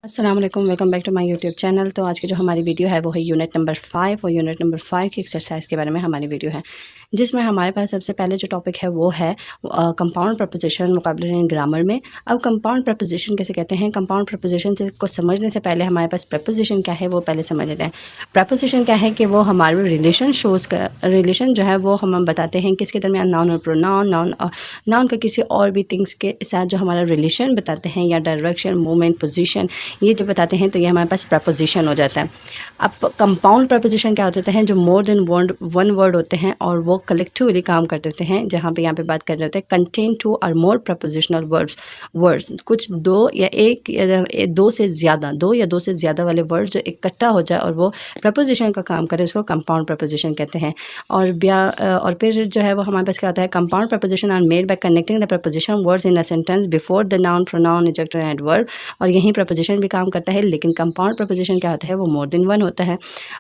अस्सलाम वालेकुम, welcome back to my YouTube channel. तो आज की जो हमारी वीडियो है वो है यूनिट नंबर 5 और यूनिट नंबर 5 की एक्सरसाइज के बारे में हमारी वीडियो है, जिसमें हमारे पास सबसे पहले जो टॉपिक है वो है कंपाउंड प्रपोजिशन वोकैबुलरी इन ग्रामर में। अब कंपाउंड प्रपोजिशन कैसे कहते हैं, कंपाउंड प्रपोजिशन को समझने से पहले हमारे पास प्रपोजिशन क्या है वो पहले समझ लेते हैं। प्रपोजिशन क्या है कि वो हमारे रिलेशन शोज़ का रिलेशन जो है वो हम बताते हैं किसके दरमियान, नाउन और प्रोनाउन, नाउन का किसी और भी थिंग्स के साथ जो हमारा रिलेशन बताते हैं, या डायरेक्शन, मूवमेंट, पोजीशन, ये जब बताते हैं तो ये हमारे पास प्रपोजिशन हो जाता है। अब कंपाउंड प्रपोजिशन क्या होते हैं, जो मोर देन वन वर्ड होते हैं और वो कलेक्टिवली काम करते होते हैं। जहाँ पे यहाँ पे बात कर रहे होते हैं कंटेन टू और मोर प्रपोजिशनल वर्ड्स, कुछ दो या दो से ज़्यादा वाले वर्ड्स जो इकट्ठा हो जाए और वो प्रपोजिशन का काम करे, उसको कंपाउंड प्रपोजिशन कहते हैं। और फिर जो है वो हमारे पास क्या होता है, compound preposition are made by connecting the preposition words in a sentence before the noun, pronoun, adjective and verb. और यही प्रपोजिशन भी काम करता है, लेकिन कंपाउंड प्रपोजिशन क्या होता है, वो मोर देन वन होता है।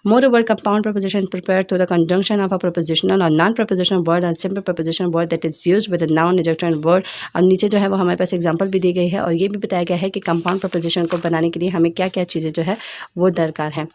More over compound preposition prepare through the conjunction of a prepositional और non prepositional word and simple preposition word that is used with the noun, adjective and verb. अब नीचे जो है वो हमारे पास एग्जांपल भी दी गई है और ये भी बताया गया है कि कंपाउंड प्रपोजिशन को बनाने के लिए हमें क्या क्या चीज़ें जो है वो दरकार है।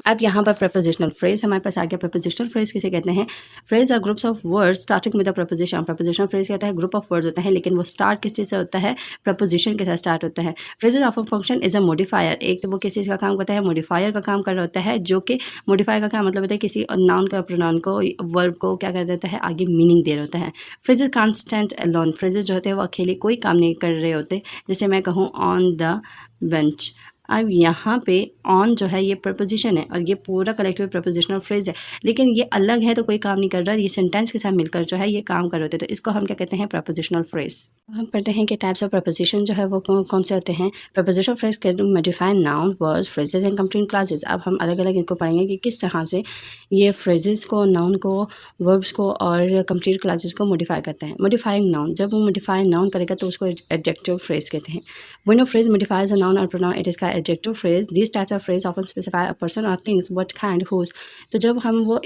अब यहाँ पर प्रपोजिशनल फ्रेज हमारे पास आ गया। प्रपोजिशनल फ्रेज किसे कहते हैं, phrase are groups of words starting with the preposition. Prepositional phrase कहता है ग्रुप ऑफ वर्ड्स होता है, लेकिन वो स्टार्ट किस चीज़ से होता है, प्रपोजिशन के साथ स्टार्ट होता है। Phrases of a function is a modifier, एक तो वो किस चीज़ का काम करता है, मॉडिफायर का काम कर रहा होता है, जो कि मॉडिफायर का क्या मतलब होता है, किसी नाउन का, प्रोनाउन को, वर्ब को क्या कर देता है, आगे मीनिंग दे रहा होता है। Phrases can't stand alone, phrases जो होते हैं वो अकेले कोई काम नहीं कर रहे होते। जैसे मैं कहूँ ऑन द बेंच, अब यहाँ पे ऑन जो है ये प्रपोजिशन है और ये पूरा कलेक्टिव प्रपोजिशनल फ्रेज है, लेकिन ये अलग है तो कोई काम नहीं कर रहा, ये सेंटेंस के साथ मिलकर जो है ये काम कर रहे होते हैं, तो इसको हम क्या कहते हैं, प्रपोजिशनल फ्रेज। हम पढ़ते हैं कि टाइप्स ऑफ प्रपोजिशन जो है वो कौन से होते हैं। Prepositional phrase can modify noun, words, phrases and complete classes. अब हम अलग अलग इनको पढ़ेंगे कि किस तरह से ये फ्रेजेस को, नाउन को, वर्ब्स को और कंप्लीट क्लासेस को मॉडिफाई करते हैं। मॉडिफाइंग नाउन, जब वो मॉडिफाई नाउन करेगा तो उसको एडजेक्टिव फ्रेज कहते हैं। When a phrase modifies a noun or pronoun, it is called adjective phrase. These types of phrase often specify a person or things, what kind, whose. तो जब हम वो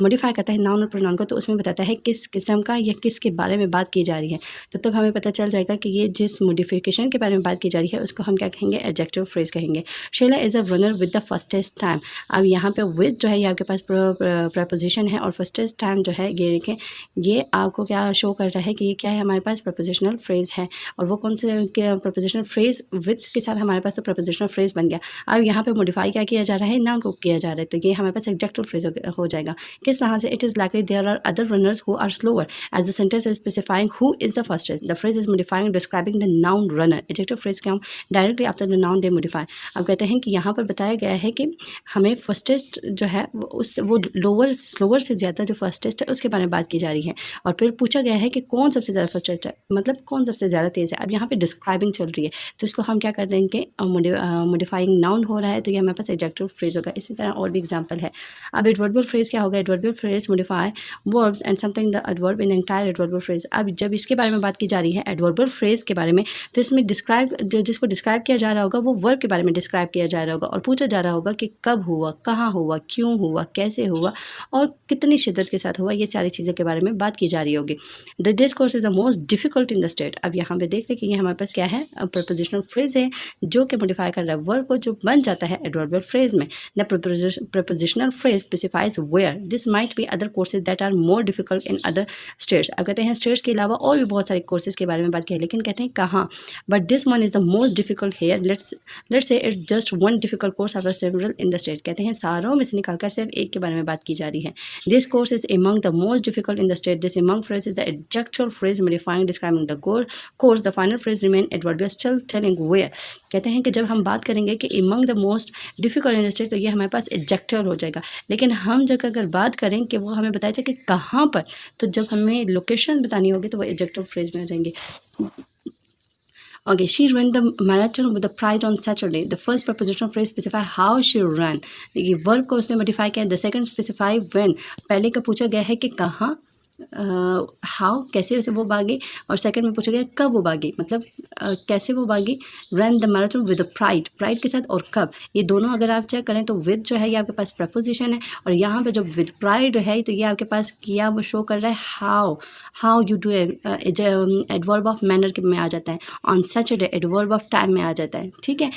मॉडिफाई करता है नाउन और प्रोनाउन को, तो उसमें बताता है किस किस्म का या किसके बारे में बात की जा रही है, तो तब हमें पता चल जाएगा कि ये जिस मॉडिफिकेशन के बारे में बात की जा रही है उसको हम क्या कहेंगे, एडजेक्टिव फ्रेज कहेंगे। Sheela is a runner with the fastest time. अब यहाँ पे विद जो है ये आपके पास प्रपोजिशन है और फर्स्टेस्ट टाइम जो है ये देखें, ये आपको क्या शो कर रहा है कि ये क्या है, हमारे पास प्रपोजिशनल फ्रेज है। और वो कौन से प्रपोजिशनल फ्रेज विद के साथ हमारे पास तो प्रपोजिशनल फ्रेज बन गया। अब यहाँ पे मॉडिफाई क्या किया जा रहा है, नाउन को किया जा रहा है, तो ये हमारे पास एडजेक्टिव फ्रेज हो जाएगा। किस तरह से, it is likely there are other runners who are slower as the sentence is specifying who is the fastest, the phrase is modifying describing the noun runner. Adjective phrase क्या, directly after the noun they modify. अब कहते हैं कि यहाँ पर बताया गया है कि हमें फर्स्टेस्ट जो है वो लोअर स्लोअर से ज़्यादा जो फर्स्टेस्ट है उसके बारे में बात की जा रही है। और फिर पूछा गया है कि कौन सबसे ज़्यादा फर्स्टेस्ट है, मतलब कौन सबसे ज़्यादा तेज़ है। अब यहाँ पे डिस्क्राइबिंग चल रही है तो इसको हम क्या कर देंगे, मॉडिफाइंग नाउन हो रहा है तो ये हमारे पास एडजेक्टिव फ्रेज होगा। इसी तरह और भी एग्जांपल है। अब एडवर्बियल फ्रेज क्या होगा, adverbial phrase modify verbs and something the adverb in entire adverbial phrase. अब जब इसके बारे में बात की जा रही है एडवर्बियल फ्रेज के बारे में, तो इसमें डिस्क्राइब जिसको डिस्क्राइब किया जा रहा होगा वो वर्ब के बारे में डिस्क्राइब किया जा रहा होगा और पूछा जा रहा होगा कि कब हुआ, कहाँ हुआ, क्यों हुआ, कैसे हुआ और कितनी शिद्दत के साथ हुआ, ये सारी चीज़ों के बारे में बात की जा रही होगी। The discourse is the most difficult in the state. अब यहाँ पे देख लें कि ये हमारे पास क्या है, प्रपोजिशनल फ्रेज है जो कि मॉडिफाई कर रहा है वर्ब को, जो बन जाता है एडवर्बियल फ्रेज में। The prepositional phrase specifies where this might be other courses that are more difficult in other states. अब कहते हैं स्टेट्स के अलावा और भी बहुत सारे कोर्सेज के बारे में बात की है, लेकिन कहते हैं कहाँ, but this one is the most difficult here, let's say it's just one difficult course after several in the state. कहते हैं सारों में से निकालकर सिर्फ एक के बारे में बात की जा रही है। This course is among the most difficult in the state. This among phrase is the adjective phrase modifying describing the course. The final phrase remain adverbial still telling where. कहते हैं कि जब हम बात करेंगे कि among the most difficult in the state, तो ये हमारे पास adjective हो जाएगा, लेकिन हम जब अगर बात करें कि वो हमें बताया जाए कि कहाँ पर, तो जब हमें लोकेशन बतानी होगी तो वो adjective phrase में आ जाएंगे। Okay, she ran the marathon with the pride on Saturday. The first prepositional phrase specify how she ran. ये वर्ब को उसने मॉडिफाई किया। द सेकंड स्पेसिफाई व्हेन, पहले का पूछा गया है कि कहाँ, हाउ कैसे उसे वो भागी, और सेकंड में पूछा गया कब वो भागी, मतलब कैसे वो भागी। Run the marathon with pride, pride के साथ और कब, ये दोनों अगर आप चेक करें तो विद जो है ये आपके पास प्रपोजिशन है और यहाँ पे जो विद प्राइड है तो ये आपके पास किया वो शो कर रहा है how, how you do adverb of manner में आ जाता है, on such day adverb of time में आ जाता है, ठीक है,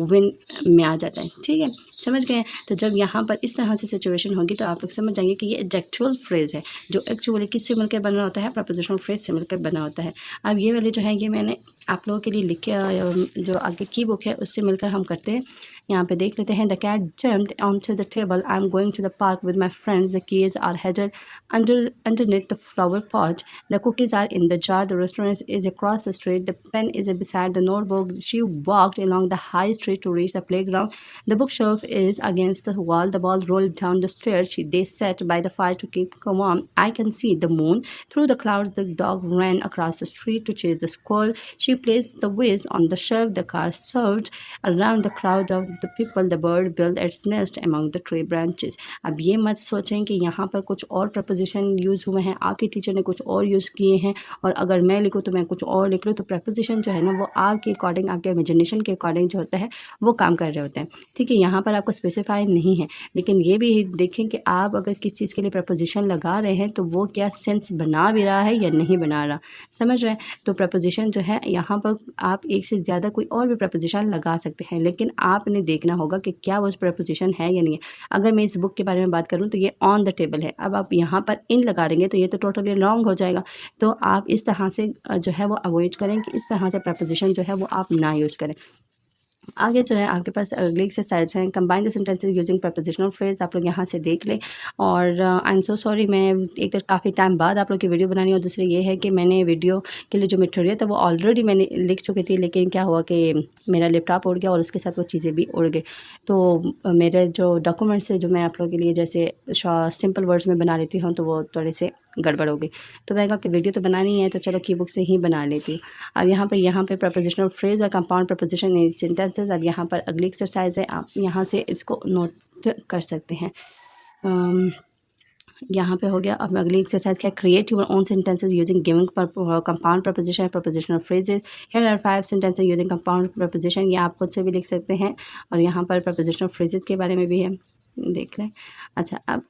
विन में आ जाता है, ठीक है, समझ गए। तो जब यहाँ पर इस तरह से सिचुएशन होगी तो आप लोग समझ जाएंगे कि ये एडजेक्टिवल फ्रेज है जो एक्चुअली किससे मिलकर बना होता है, प्रपोजिशनल फ्रेज से मिलकर बना होता है। अब ये वाले जो है ये मैंने आप लोगों के लिए लिख के जो आगे की बुक है उससे मिलकर हम करते हैं। यहाँ पे देख लेते हैं। The cat jumped onto the table. I'm going to the park with my friends. The keys are hidden underneath the flower pot. The cookies are in the jar. The restaurant is across the street. The pen is beside the notebook. She walked along the high street to reach the playground. The bookshelf is against the wall. The ball rolled down the stairs. They sat by the fire to keep warm. I can see the moon through the clouds. The dog ran across the street to chase the squirrel. She placed the vase on the shelf. The car served around the crowd of the people. The bird built its nest among the tree branches. अब ये मत सोचें कि यहाँ पर कुछ और preposition use हुए हैं, आपके टीचर ने कुछ और यूज़ किए हैं और अगर मैं लिखूँ तो मैं कुछ और लिख लूँ। तो प्रपोजिशन जो है ना वो आपके अकॉर्डिंग, आपके इमेजिनेशन के अकॉर्डिंग जो होता है वो काम कर रहे होते हैं, ठीक है। यहाँ पर आपको स्पेसिफाई नहीं है, लेकिन ये भी देखें कि आप अगर किस चीज़ के लिए प्रपोजिशन लगा रहे हैं तो वो क्या सेंस बना भी रहा है या नहीं बना रहा, समझ रहे हैं। तो प्रपोजिशन जो है यहाँ पर आप एक से ज़्यादा कोई और भी प्रपोजिशन लगा सकते हैं, लेकिन आपने देखना होगा कि क्या वो प्रपोजिशन है या नहीं है। अगर मैं इस बुक के बारे में बात करूँ तो ये ऑन द टेबल है, अब आप यहाँ पर इन लगा देंगे तो ये तो टोटली रॉन्ग हो जाएगा। तो आप इस तरह से जो है वो अवॉइड करें कि इस तरह से प्रपोजिशन जो है वो आप ना यूज़ करें। आगे जो है आपके पास अगली एक्सरसाइज है, combine the sentences using prepositional phrase. आप लोग यहाँ से देख लें। और आई एम सो सॉरी, मैं एक तो काफ़ी टाइम बाद आप लोग की वीडियो बनानी, और दूसरी ये है कि मैंने वीडियो के लिए जो मटेरियल था वो ऑलरेडी मैंने लिख चुकी थी, लेकिन क्या हुआ कि मेरा लैपटॉप उड़ गया और उसके साथ वो चीज़ें भी उड़ गई। तो मेरे जो डॉक्यूमेंट्स है जो मैं आप लोगों के लिए जैसे सिंपल वर्ड्स में बना लेती हूँ तो वो थोड़े से गड़बड़ हो गई। तो मैं कहा कि वीडियो तो बनानी है तो चलो की बुक से ही बना लेती हूँ। अब यहाँ पे प्रपोजिशनल फ्रेज और कंपाउंड प्रपोजिशन इन सेंटेंसेस। अब यहाँ पर अगली एक्सरसाइज है, आप यहाँ से इसको नोट कर सकते हैं। यहाँ पे हो गया। अब अगली एक्सरसाइज क्या, create your own sentences using giving compound preposition prepositional phrases. Here are 5 sentences using compound preposition. ये आप खुद से भी लिख सकते हैं और यहाँ पर प्रपोजिशनल फ्रेजेस के बारे में भी है, देख लें। अच्छा, अब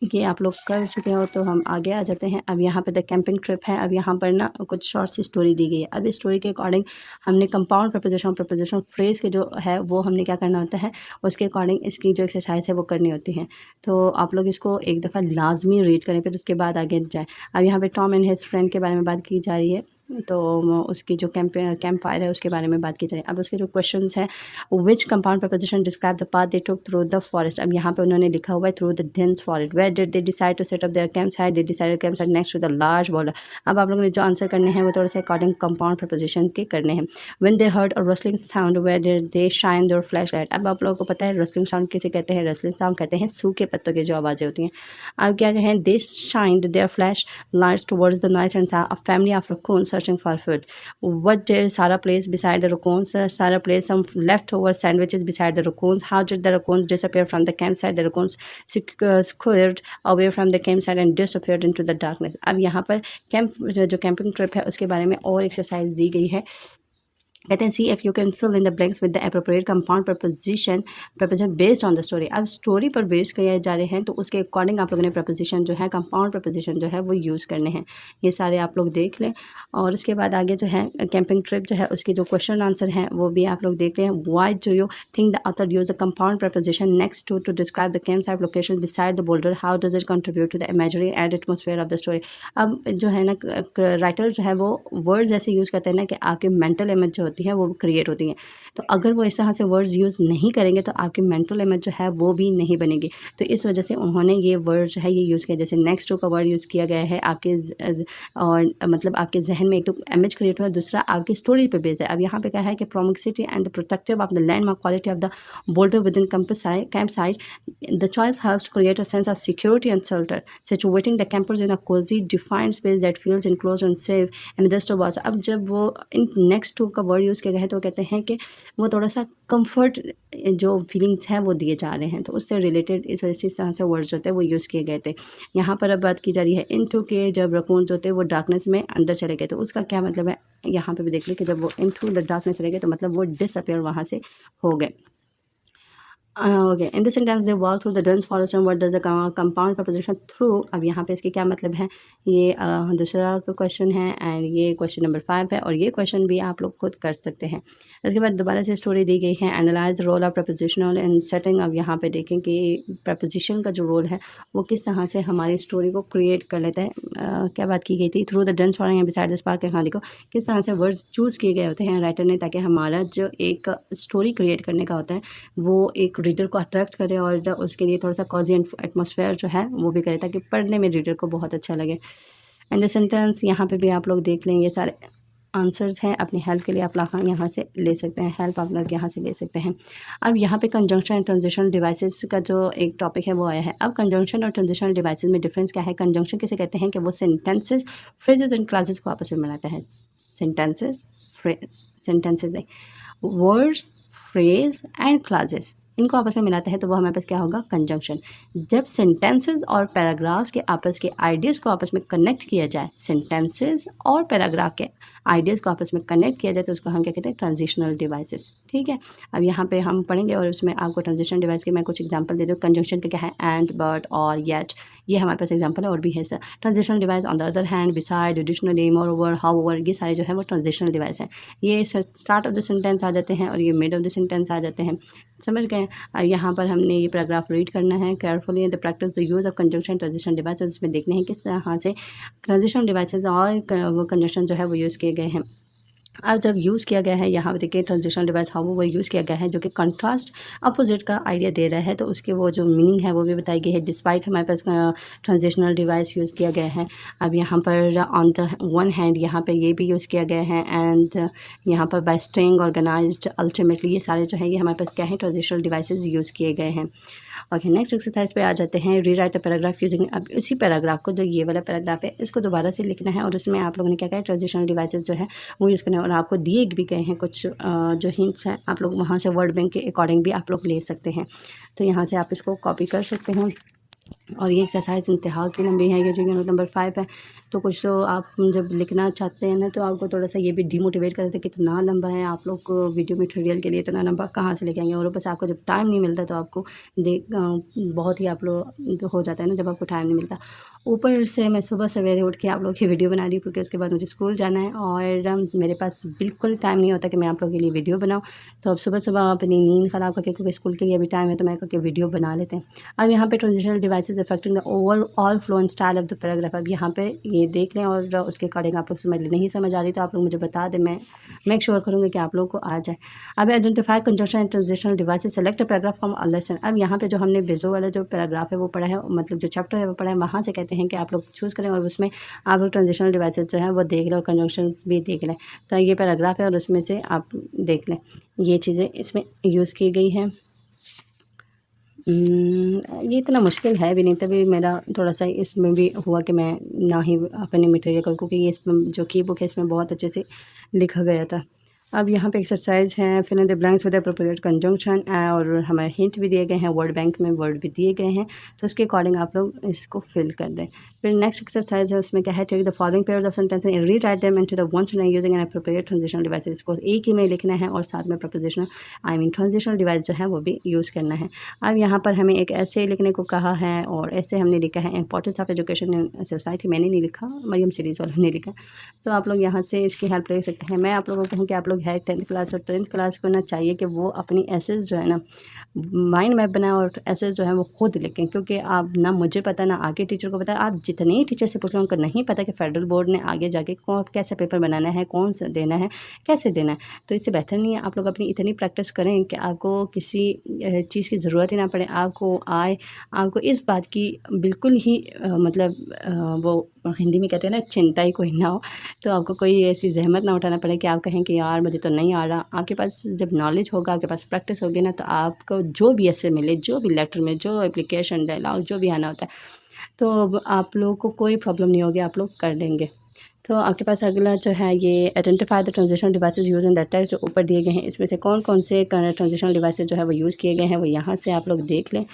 ये आप लोग कर चुके हो तो हम आगे आ जाते हैं। अब यहाँ पे द कैंपिंग ट्रिप है। अब यहाँ पर ना कुछ शॉर्ट सी स्टोरी दी गई है। अब इस स्टोरी के अकॉर्डिंग हमने कंपाउंड प्रपोजिशन फ्रेज के जो है वो हमने क्या करना होता है, उसके अकॉर्डिंग इसकी जो एक्सरसाइज है वो करनी होती है। तो आप लोग इसको एक दफ़ा लाजमी रीड करें, फिर उसके बाद आगे जाएँ। अब यहाँ पर टॉम एंड हिज फ्रेंड के बारे में बात की जा रही है, तो उसकी जो कैंप फायर है उसके बारे में बात की जाए। अब उसके जो क्वेश्चंस हैं, which compound preposition describe the path they took through the forest. अब यहाँ पे उन्होंने लिखा हुआ है through the dense forest. Where did they decide to set up their camp site, they decided camp site next to the large border. अब आप लोगों ने जो आंसर करने हैं वो थोड़ा सा अकॉर्डिंग कंपाउंड प्रपोजिशन के करने हैं। When they heard a rustling sound where did they shine their flashlight. अब आप लोगों को पता है रसलिंग साउंड किसे कहते हैं, रसलिंग साउंड कहते हैं सूखे पत्तों की जो आवाज़ें होती हैं। अब क्या कहें, they shined their flash lights towards the night and a family of raccoon searching for food. What did Sarah place beside the raccoons? Sarah placed some leftover sandwiches beside the raccoons. How did the raccoons disappear from the campsite? The raccoons scurried away from the campsite and disappeared into the darkness. अब यहाँ पर जो camping trip है उसके बारे में और exercise दी गई है। कहते हैं see if you can fill in the blanks with the appropriate compound preposition based on the story. अब स्टोरी पर बेस किए जा रहे हैं तो उसके अकॉर्डिंग आप लोगों ने प्रपोजिशन जो है कंपाउंड प्रपोजिशन जो है वो यूज़ करने हैं। ये सारे आप लोग देख लें। और उसके बाद आगे जो है कैंपिंग ट्रिप जो है उसके जो क्वेश्चन आंसर हैं वो भी आप लोग देख लें। Why do you think the author use a compound preposition next to describe the camp site location beside the boulder. How does it contribute to the imaginary and atmosphere of the story. अब जो है ना writer जो है वो words ऐसे use करते हैं ना कि आपके मेंटल इमेज जो होती है वो क्रिएट होती हैं। तो अगर वो इस तरह से वर्ड्स यूज़ नहीं करेंगे तो आपकी मेंटल इमेज जो है वो भी नहीं बनेगी। तो इस वजह से उन्होंने ये वर्ड जो है ये यूज़ किया। जैसे नेक्स्ट टू का वर्ड यूज़ किया गया है आपके और मतलब आपके जहन में एक तो इमेज क्रिएट हुआ, दूसरा आपकी स्टोरी पे बेस्ड है। अब यहाँ पे क्या है कि proximity and the protective of the landmark quality of the boulder with in camp site the choice helps create a sense of security and shelter situating the campers in a cosy defined space that feels enclosed and safe and the was. अब जब वो in next to का word use किया गया है तो कहते हैं कि वो थोड़ा सा कंफर्ट जो फीलिंग्स हैं वो दिए जा रहे हैं, तो उससे रिलेटेड इस वजह से इस तरह से वर्ड्स होते हैं वो यूज़ किए गए थे। यहाँ पर अब बात की जा रही है इनटू के, जब रकून जो थे वो डार्कनेस में अंदर चले गए तो उसका क्या मतलब है। यहाँ पे भी देख लें कि जब वो इनटू द डार्कनेस चले गए तो मतलब वो डिसअपियर वहाँ से हो गए। Okay, in the sentence they walk through the dense forest and what does the compound preposition through. अब यहाँ पे इसके क्या मतलब है, ये दूसरा क्वेश्चन है एंड ये क्वेश्चन नंबर 5 है, और ये क्वेश्चन भी आप लोग खुद कर सकते हैं। इसके बाद दोबारा से स्टोरी दी गई है, analyze the role of prepositional in setting. अब यहाँ पे देखें कि प्रपोजिशन का जो रोल है वो किस तरह से हमारी स्टोरी को क्रिएट कर लेता है। क्या बात की गई थी, through the dense forest and beside the spark. यहाँ देखो किस तरह से वर्ड्स चूज़ किए गए होते हैं राइटर ने, ताकि हमारा जो एक स्टोरी क्रिएट करने का होता है वो एक रीडर को अट्रैक्ट करे, और उसके लिए थोड़ा सा कॉजी एटमॉस्फेयर जो है वो भी करे, ताकि पढ़ने में रीडर को बहुत अच्छा लगे। एंड द सेंटेंस यहाँ पे भी आप लोग देख लेंगे, सारे आंसर्स हैं, अपनी हेल्प के लिए आप लोग यहाँ से ले सकते हैं, हेल्प आप लोग यहाँ से ले सकते हैं। अब यहाँ पे कंजंक्शन एंड ट्रांजिशनल डिवाइसेस का जो एक टॉपिक है वो आया है। अब कंजंक्शन और ट्रांजिशनल डिवाइसेस में डिफरेंस क्या है। कंजंक्शन किसे कहते हैं कि वो सेंटेंसेस, फ्रेजेस एंड क्लासेस को आपस में मिलाता है। सेंटेंसेस है, वर्ड्स, फ्रेज एंड क्लासेस, इनको आपस में मिलाता है तो वो हमारे पास क्या होगा, कंजंक्शन। जब सेंटेंसेस और पैराग्राफ्स के आपस के आइडियाज़ को आपस में कनेक्ट किया जाए, सेंटेंसेस और पैराग्राफ के आइडियाज़ को आपस में कनेक्ट किया जाए तो उसको हम क्या कहते हैं, ट्रांजिशनल डिवाइसेस। ठीक है, अब यहाँ पे हम पढ़ेंगे और उसमें आपको ट्रांजिशनल डिवाइस के मैं कुछ एग्जांपल दे दूँ। कंजंक्शन के क्या है, एंड, बट, और, येट, ये हमारे पास एग्जांपल है, और भी है sir. Transitional device on the other hand, beside, additionally, moreover, however, ये सारे जो है वो ट्रांजिशनल डिवाइस हैं। ये स्टार्ट ऑफ द सेंटेंस आ जाते हैं और ये मिड ऑफ द सेंटेंस आ जाते हैं। समझ गए। यहाँ पर हमने ये पैराग्राफ रीड करना है carefully. The practice the use of conjunction transition devices, इसमें देखने हैं किस तरह से ट्रांजिशन डिवाइसेस और वो कंजंक्शन जो है वो यूज़ किए गए हैं। अब जब यूज़ किया गया है, यहाँ पे देखिए ट्रांजिशनल डिवाइस हाउ वो यूज़ किया गया है, जो कि कंट्रास्ट अपोजिट का आइडिया दे रहा है, तो उसके वो जो मीनिंग है वो भी बताई गई है। डिस्पाइट हमारे पास ट्रांजिशनल डिवाइस यूज़ किया गया है। अब यहाँ पर ऑन द वन हैंड यहाँ पे ये भी यूज़ किया गया है, एंड यहाँ पर बाय स्ट्रिंग, ऑर्गेनाइज्ड, अल्टीमेटली, ये सारे जो है ये हमारे पास क्या है, ट्रांजिशनल डिवाइसेस यूज़ किए गए हैं। ओके, नेक्स्ट एक्सरसाइज पे आ जाते हैं। री राइट द पैराग्राफ यूजिंग। अब उसी पैराग्राफ को, जो ये वाला पैराग्राफ है, इसको दोबारा से लिखना है और उसमें आप लोगों ने क्या कहा है, ट्रांजिशनल डिवाइसेस जो है वो यूज़ करना है, और आपको दिए भी गए हैं कुछ जो हिंट्स हैं, आप लोग वहाँ से वर्ड बैंक के अकॉर्डिंग भी आप लोग ले सकते हैं। तो यहाँ से आप इसको कॉपी कर सकते हैं। और ये एक्सरसाइज इंतहा की लंबी है, ये जो यूनिट नंबर 5 है। तो कुछ तो आप जब लिखना चाहते हैं ना तो आपको थोड़ा सा ये भी डिमोटिवेट कर देते हैं, कितना लंबा है, आप लोग को वीडियो मटेरियल के लिए इतना लंबा कहाँ से लेके आएंगे। और बस आपको जब टाइम नहीं मिलता तो आपको बहुत ही आप लोग हो जाता है ना, जब आपको टाइम नहीं मिलता। ऊपर से मैं सुबह सवेरे उठ के आप लोग की वीडियो बना रही हूँ, क्योंकि उसके बाद मुझे स्कूल जाना है और मेरे पास बिल्कुल टाइम नहीं होता कि मैं आप लोगों के लिए वीडियो बनाऊँ। तो अब सुबह सुबह अपनी नींद ख़राब करके, क्योंकि स्कूल के लिए अभी टाइम है, तो मैं करके वीडियो बना लेते हैं। अब यहाँ पे transitional devices affecting the overall flow and style of the paragraph. अब यहाँ पे ये देख लें और उसके अकॉर्डिंग आप लोग समझ लें। नहीं समझ आ रही तो आप लोग मुझे बता दें, मैं मेक श्योर करूँगी कि आप लोग को आ जाए। अब identify conjunction and transitional devices, select a paragraph from a lesson. अब यहाँ पे जो हमने बेजो वाला जो पैराग्राफ है वो पढ़ा है, मतलब जो चैप्टर है वो पढ़ा है, वहाँ से कहते हैं कि आप लोग चूज़ करें और उसमें आप लोग ट्रांजिशनल डिवाइसेस जो है वो देख लें और कंजंक्शंस भी देख लें। तो ये पैराग्राफ है और उसमें से आप देख लें, ये चीज़ें इसमें यूज़ की गई हैं। ये इतना मुश्किल है भी नहीं, तभी मेरा थोड़ा सा इसमें भी हुआ कि मैं ना ही अपने मटेरियल करूँ, क्योंकि ये इसमें जो की बुक है इसमें बहुत अच्छे से लिखा गया था। अब यहाँ पे एक्सरसाइज है, fill in the blanks with appropriate conjunction, और हमें हिंट भी दिए गए हैं, वर्ड बैंक में वर्ड भी दिए गए हैं, तो उसके अकॉर्डिंग आप लोग इसको फिल कर दें। फिर नेक्स्ट एक्सरसाइज है, उसमें क्या है, take the following pairs of sentence and rewrite them into the one sentence using an appropriate transitional device. इसको एक ही में लिखना है और साथ में प्रपोजिशनल ट्रांजिशनल डिवाइस जो है वो भी यूज़ करना है। अब यहाँ पर हमें एक ऐसे लिखने को कहा है और ऐसे हमने लिखा है importance of education in society. मैंने नहीं लिखा, मरियम सीरीज़ वालों ने लिखा, तो आप लोग यहाँ से इसकी हेल्प ले सकते हैं। मैं आप लोगों को कहूँ कि आप लोग है 10th क्लास, और 10th क्लास को ना चाहिए कि वो अपनी एसेस जो है ना माइंड मैप बनाए और एसेस जो है वो खुद लिखें, क्योंकि आप ना मुझे पता ना आगे टीचर को पता। आप जितने ही टीचर से पूछ लो उनको नहीं पता कि फेडरल बोर्ड ने आगे जाके कैसे पेपर बनाना है, कौन सा देना है, कैसे देना है। तो इससे बेहतर नहीं है आप लोग अपनी इतनी प्रैक्टिस करें कि आपको किसी चीज़ की ज़रूरत ही ना पड़े, आपको आए, आपको इस बात की बिल्कुल ही मतलब वो हिंदी में कहते हैं ना, चिंता ही कोई ना हो, तो आपको कोई ऐसी जहमत ना उठाना पड़े कि आप कहें कि यार मुझे तो नहीं आ रहा। आपके पास जब नॉलेज होगा, आपके पास प्रैक्टिस होगी ना, तो आपको जो भी ऐसे मिले, जो भी लेटर में, जो एप्लीकेशन, डायलॉग, जो भी आना होता है, तो आप लोगों को कोई प्रॉब्लम नहीं होगी, आप लोग कर लेंगे। तो आपके पास अगला जो है ये identify the transitional devices use in that text, जो ऊपर दिए गए हैं इसमें से कौन कौन से ट्रांजिशनल डिवाइसेस जो है वो यूज़ किए गए हैं, वो यहाँ से आप लोग देख लें।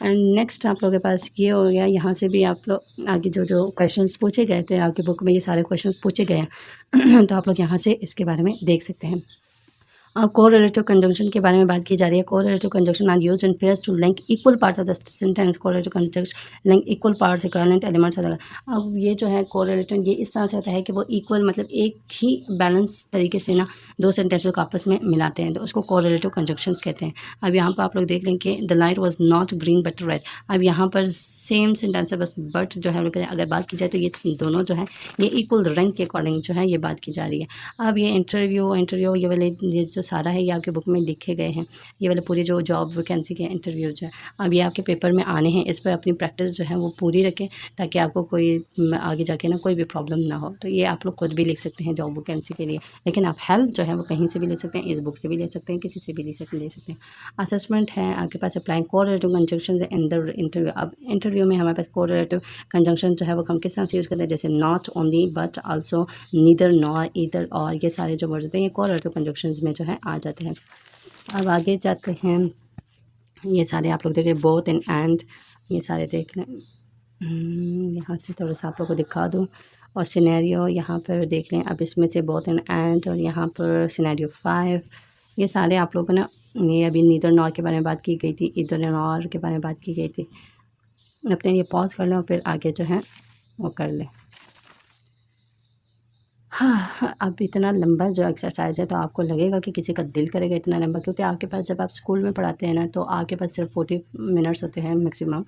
एंड नेक्स्ट आप लोगों के पास ये हो गया, यहाँ से भी आप लोग आगे जो जो क्वेश्चंस पूछे गए थे आपकी बुक में, ये सारे क्वेश्चंस पूछे गए हैं तो आप लोग यहाँ से इसके बारे में देख सकते हैं। कोरिलेटिव कंजंक्शन के बारे में बात की जा रही है। Correlative conjunction are used in pairs to link equal parts of the sentence. Correlative conjunction link equal parts equivalent elements. अब ये जो है कोरिलेटिव, ये इस तरह से होता है कि वो इक्वल मतलब एक ही बैलेंस तरीके से ना दो सेंटेंसों को आपस में मिलाते हैं, तो उसको कोरिलेटिव कंजंक्शंस कहते हैं। अब यहाँ पर आप लोग देख लें कि the light was not green but red. अब यहाँ पर सेम सेंटेंस है, बस बट जो है अगर बात की जाए तो ये दोनों जो है ये इक्वल रैंक के अकॉर्डिंग जो है ये बात की जा रही है। अब ये इंटरव्यू ये वाले ये जो सारा है ये आपके बुक में लिखे गए हैं, ये वाले पूरी जो जॉब वैकेंसी के इंटरव्यू जो है अब ये आपके पेपर में आने हैं। इस पर अपनी प्रैक्टिस जो है वो पूरी रखें ताकि आपको कोई आगे जाके ना कोई भी प्रॉब्लम ना हो। तो ये आप लोग खुद भी लिख सकते हैं जॉब वैकेंसी के लिए, लेकिन आप हेल्प जो है वो कहीं से भी ले सकते हैं, इस बुक से भी ले सकते हैं, किसी से भी ले सकते हैं। असेसमेंट है आपके पास, applying correlative conjunction in the interview. अब इंटरव्यू में हमारे पास कोरिलेटिव कंजंक्शन जो है वो हम किस तरह से यूज़ करते हैं, जैसे not only but also, neither nor, either और, ये सारे जो वर्ड होते हैं ये कोरिलेटिव कंजंक्शंस में जो है आ जाते हैं। अब आगे जाते हैं, ये सारे आप लोग देखें, बोथ एंड ये सारे देख लें। यहाँ से थोड़ा सा आप लोग को दिखा दूँ, और सिनेरियो यहाँ पर देख लें। अब इसमें से बोथ एंड और यहाँ पर सिनेरियो 5, ये सारे आप लोगों ने, ये अभी नीदर नॉर के बारे में बात की गई थी, ईदर नॉर के बारे में बात की गई थी। अपने ये पॉज कर लें और फिर आगे जो है वो कर लें। हाँ, अब इतना लंबा जो एक्सरसाइज़ है तो आपको लगेगा कि किसी का दिल करेगा इतना लंबा, क्योंकि आपके पास जब आप स्कूल में पढ़ाते हैं ना तो आपके पास सिर्फ 40 मिनट्स होते हैं मैक्सिमम,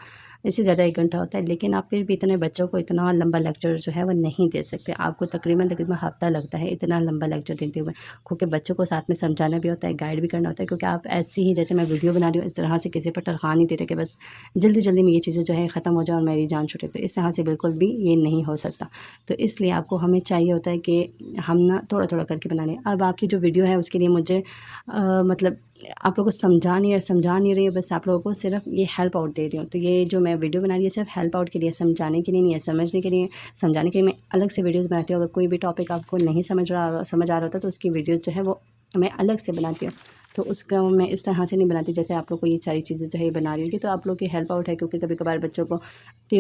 इससे ज़्यादा 1 घंटा होता है, लेकिन आप फिर भी इतने बच्चों को इतना लंबा लेक्चर जो है वो नहीं दे सकते। आपको तकरीबन हफ्ता लगता है इतना लंबा लेक्चर देते हुए, क्योंकि बच्चों को साथ में समझाना भी होता है, गाइड भी करना होता है। क्योंकि आप ऐसे ही जैसे मैं वीडियो बना रही हूँ इस तरह से किसी पर टरखा नहीं देते कि बस जल्दी जल्दी में ये चीज़ें जो है ख़त्म हो जाए और मेरी जान छूटे, तो इस तरह से बिल्कुल भी ये नहीं हो सकता। तो इसलिए आपको हमें चाहिए होता है कि हम ना थोड़ा थोड़ा करके बना लें। अब आपकी जो वीडियो है उसके लिए मुझे मतलब आप लोगों को समझा नहीं रही है, बस आप लोगों को सिर्फ ये हेल्प आउट दे रही हूँ। तो ये जो मैं वीडियो बना रही है सिर्फ हेल्प आउट के लिए, समझाने के लिए नहीं है, समझने के लिए, समझाने के लिए मैं अलग से वीडियोस बनाती हूँ। अगर कोई भी टॉपिक आपको नहीं समझ आ रहा होता तो उसकी वीडियो जो है वो मैं अलग से बनाती हूँ। तो उसका मैं इस तरह से नहीं बनाती जैसे आप लोग को ये सारी चीज़ें जो है ये बना रही होगी। तो आप लोग की हेल्प आउट है, क्योंकि कभी कभार बच्चों को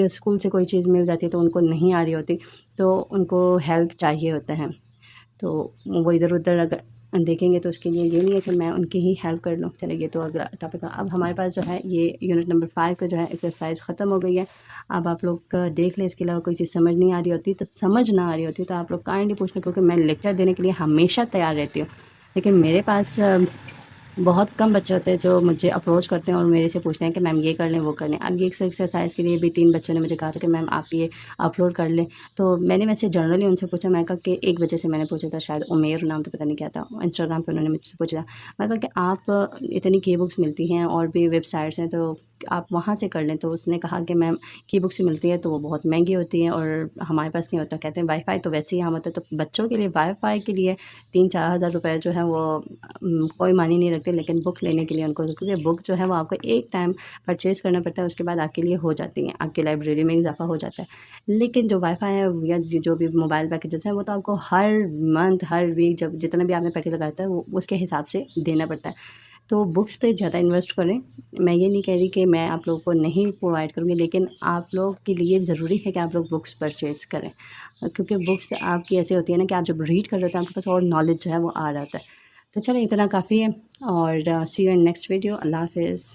स्कूल से कोई चीज़ मिल जाती है तो उनको नहीं आ रही होती, तो उनको हेल्प चाहिए होता है। तो वो इधर उधर अगर देखेंगे तो उसके लिए ये नहीं है कि मैं उनकी ही हेल्प कर लूँ। चलिए ये तो अगला टॉपिक है। अब हमारे पास जो है ये यूनिट नंबर 5 का जो है एक्सरसाइज ख़त्म हो गई है। अब आप लोग देख लें, इसके अलावा कोई चीज़ समझ नहीं आ रही होती तो समझ ना आ रही होती तो आप लोग काइंडली पूछ लें, क्योंकि मैं लेक्चर देने के लिए हमेशा तैयार रहती हूँ, लेकिन मेरे पास बहुत कम बच्चे होते हैं जो मुझे अप्रोच करते हैं और मेरे से पूछते हैं कि मैम ये कर लें वो कर लें। अब ये एक्सरसाइज के लिए भी 3 बच्चों ने मुझे कहा था कि मैम आप ये अपलोड कर लें, तो मैंने वैसे जनरली उनसे पूछा। मैं कहा कि 1 बच्चे से मैंने पूछा था, शायद उमेर नाम तो पता नहीं क्या था, इंस्टाग्राम पर उन्होंने मुझसे पूछा था। मैं कहा कि आप इतनी की बुक्स मिलती हैं और भी वेबसाइट्स हैं तो आप वहाँ से कर लें। तो उसने कहा कि मैम की बुक्स मिलती है तो वो बहुत महंगी होती हैं और हमारे पास नहीं होता। कहते हैं वाईफाई तो वैसे ही हम होता है, तो बच्चों के लिए वाईफाई के लिए 3-4 हज़ार रुपये जो है वो कोई मायने नहीं रखते, लेकिन बुक लेने के लिए उनको, क्योंकि बुक जो है वो आपको एक टाइम परचेज़ करना पड़ता है, उसके बाद आपके लिए हो जाती हैं, आपकी लाइब्रेरी में इजाफा हो जाता है। लेकिन जो वाईफाई है या जो भी मोबाइल पैकेजेस हैं वो तो आपको हर मंथ हर वीक जब जितना भी आपने पैकेज लगाया था वो उसके हिसाब से देना पड़ता है। तो बुक्स पे ज़्यादा इन्वेस्ट करें। मैं ये नहीं कह रही कि मैं आप लोगों को नहीं प्रोवाइड करूँगी, लेकिन आप लोग के लिए ज़रूरी है कि आप लोग बुक्स परचेज़ करें, क्योंकि बुक्स आपकी ऐसी होती है ना कि आप जब रीड कर रहे होते हैं आपके पास और नॉलेज जो है वो आ जाता है। तो चलो इतना काफ़ी है, और सी यू इन नेक्स्ट वीडियो। अल्लाह हाफ़िज़।